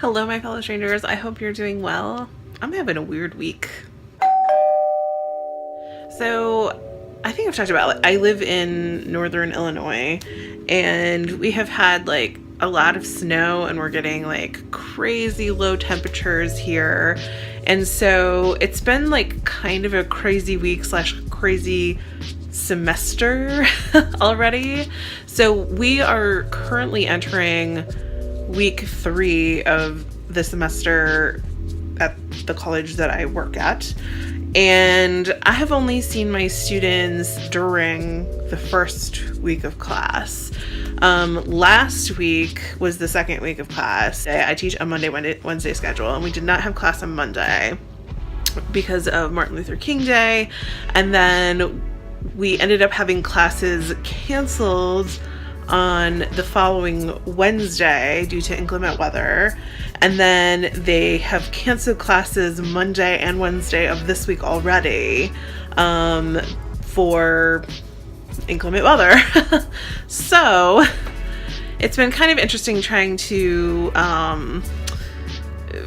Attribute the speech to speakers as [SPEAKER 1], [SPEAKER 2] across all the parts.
[SPEAKER 1] Hello, my fellow strangers. I hope you're doing well. I'm having a weird week. So, I think I've talked about it. I live in northern Illinois, and we have had like a lot of snow, and we're getting like crazy low temperatures here. And so it's been like kind of a crazy week / crazy semester already. So we are currently entering week 3 of the semester at the college that I work at. And I have only seen my students during the first week of class. Last week was the second week of class. I teach a Monday, Wednesday schedule, and we did not have class on Monday because of Martin Luther King Day. And then we ended up having classes canceled on the following Wednesday due to inclement weather. And then they have canceled classes Monday and Wednesday of this week already for inclement weather. So it's been kind of interesting trying to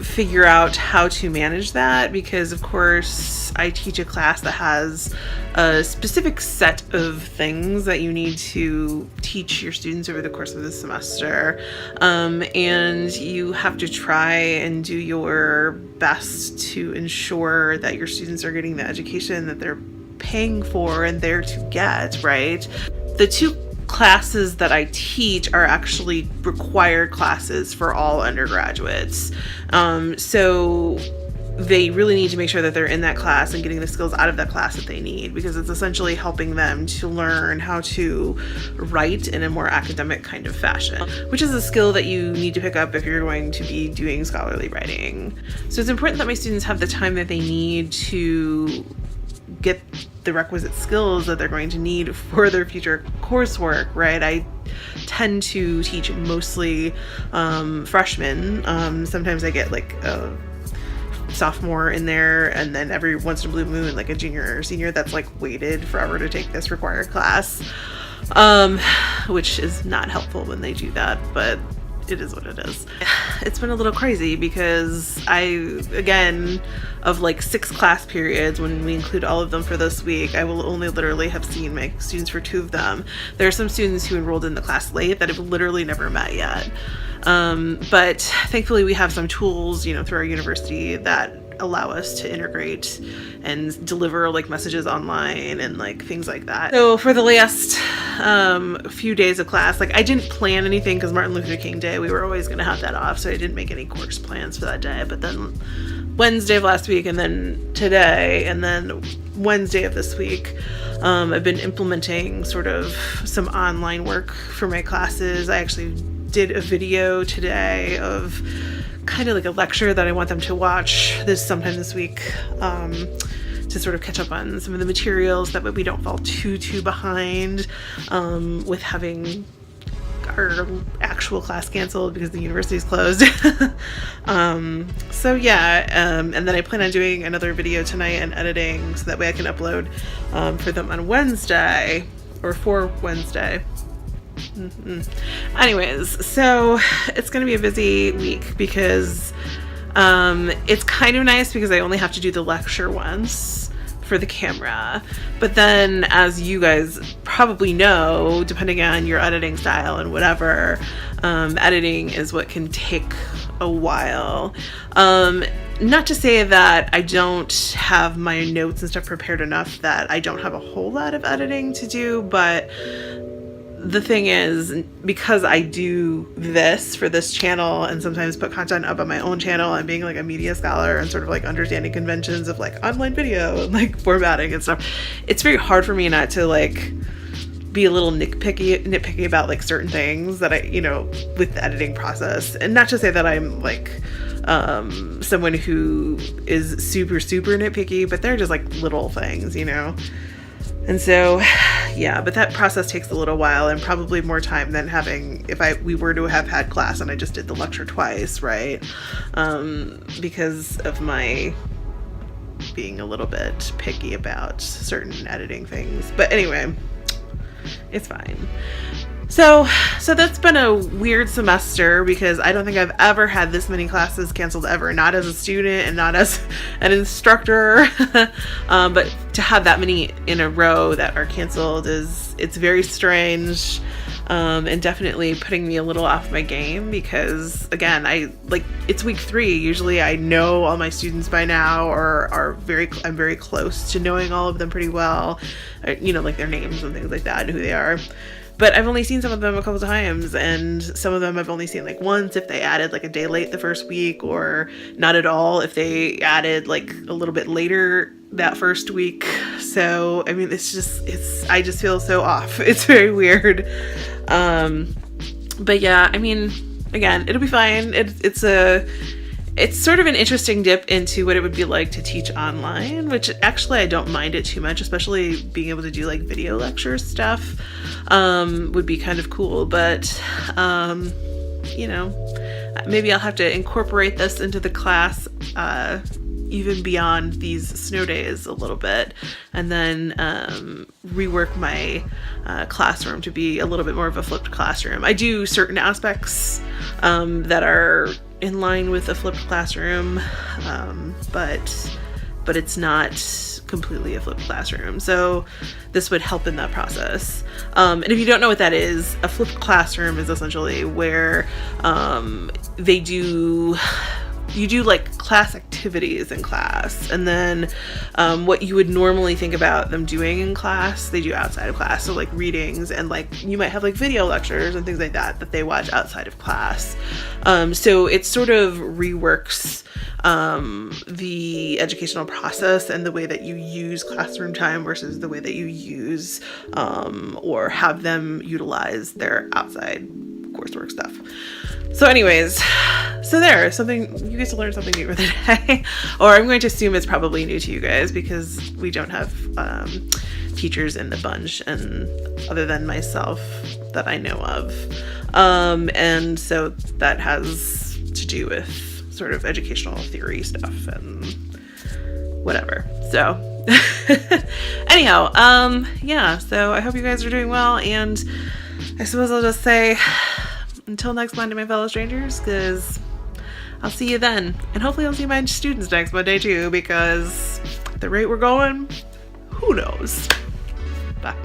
[SPEAKER 1] figure out how to manage that, because of course I teach a class that has a specific set of things that you need to teach your students over the course of the semester, and you have to try and do your best to ensure that your students are getting the education that they're paying for and there to get, right? The 2 classes that I teach are actually required classes for all undergraduates. So they really need to make sure that they're in that class and getting the skills out of that class that they need, because it's essentially helping them to learn how to write in a more academic kind of fashion, which is a skill that you need to pick up if you're going to be doing scholarly writing. So it's important that my students have the time that they need to get the requisite skills that they're going to need for their future coursework, right? I tend to teach mostly freshmen. Sometimes I get like a sophomore in there, and then every once in a blue moon like a junior or senior that's like waited forever to take this required class, which is not helpful when they do that, but it is what it is. It's been a little crazy because again, of like 6 class periods, when we include all of them for this week, I will only literally have seen my students for 2 of them. There are some students who enrolled in the class late that I've literally never met yet. But thankfully we have some tools, through our university that allow us to integrate and deliver like messages online and like things like that. So for the last few days of class, like I didn't plan anything because Martin Luther King Day, we were always going to have that off, so I didn't make any course plans for that day. But then Wednesday of last week, and then today, and then Wednesday of this week, I've been implementing sort of some online work for my classes. I actually did a video today of kind of like a lecture that I want them to watch sometime this week, to sort of catch up on some of the materials, that way we don't fall too behind with having our actual class canceled because the university is closed. So yeah, and then I plan on doing another video tonight and editing so that way I can upload for them on Wednesday, or for Wednesday. Anyways, so it's gonna be a busy week because it's kind of nice because I only have to do the lecture once for the camera, but then, as you guys probably know, depending on your editing style and whatever, editing is what can take a while. Not to say that I don't have my notes and stuff prepared enough that I don't have a whole lot of editing to do, but the thing is, because I do this for this channel and sometimes put content up on my own channel, and being like a media scholar and sort of like understanding conventions of like online video and like formatting and stuff, it's very hard for me not to like be a little nitpicky about like certain things that I, with the editing process. And not to say that I'm like someone who is super nitpicky, but they're just like little things, And so, yeah, but that process takes a little while and probably more time than having, if we were to have had class and I just did the lecture twice, right? Because of my being a little bit picky about certain editing things. But anyway, it's fine. So that's been a weird semester because I don't think I've ever had this many classes canceled ever, not as a student and not as an instructor. But to have that many in a row that are canceled it's very strange. And definitely putting me a little off my game because, again, it's week 3. Usually I know all my students by now, or I'm very close to knowing all of them pretty well, like their names and things like that and who they are. But I've only seen some of them a couple times, and some of them I've only seen like once if they added like a day late the first week, or not at all if they added like a little bit later that first week. So, I mean, I just feel so off. It's very weird. But yeah, I mean, again, it'll be fine. It's sort of an interesting dip into what it would be like to teach online, which actually I don't mind it too much, especially being able to do like video lecture stuff, would be kind of cool. But, maybe I'll have to incorporate this into the class, even beyond these snow days a little bit, and then rework my classroom to be a little bit more of a flipped classroom. I do certain aspects that are in line with a flipped classroom, but it's not completely a flipped classroom. So this would help in that process. And if you don't know what that is, a flipped classroom is essentially where you do like class activities in class, and then what you would normally think about them doing in class, they do outside of class. So like readings, and like you might have like video lectures and things like that they watch outside of class. So it sort of reworks the educational process and the way that you use classroom time versus the way that you use or have them utilize their outside coursework stuff. So anyways, there's something, you get to learn something new for the day. Or I'm going to assume it's probably new to you guys because we don't have teachers in the bunch, and other than myself that I know of. And so that has to do with sort of educational theory stuff and whatever. So anyhow, so I hope you guys are doing well, and I suppose I'll just say until next Monday, my fellow strangers, because I'll see you then. And hopefully I'll see my students next Monday too, because at the rate we're going, who knows? Bye.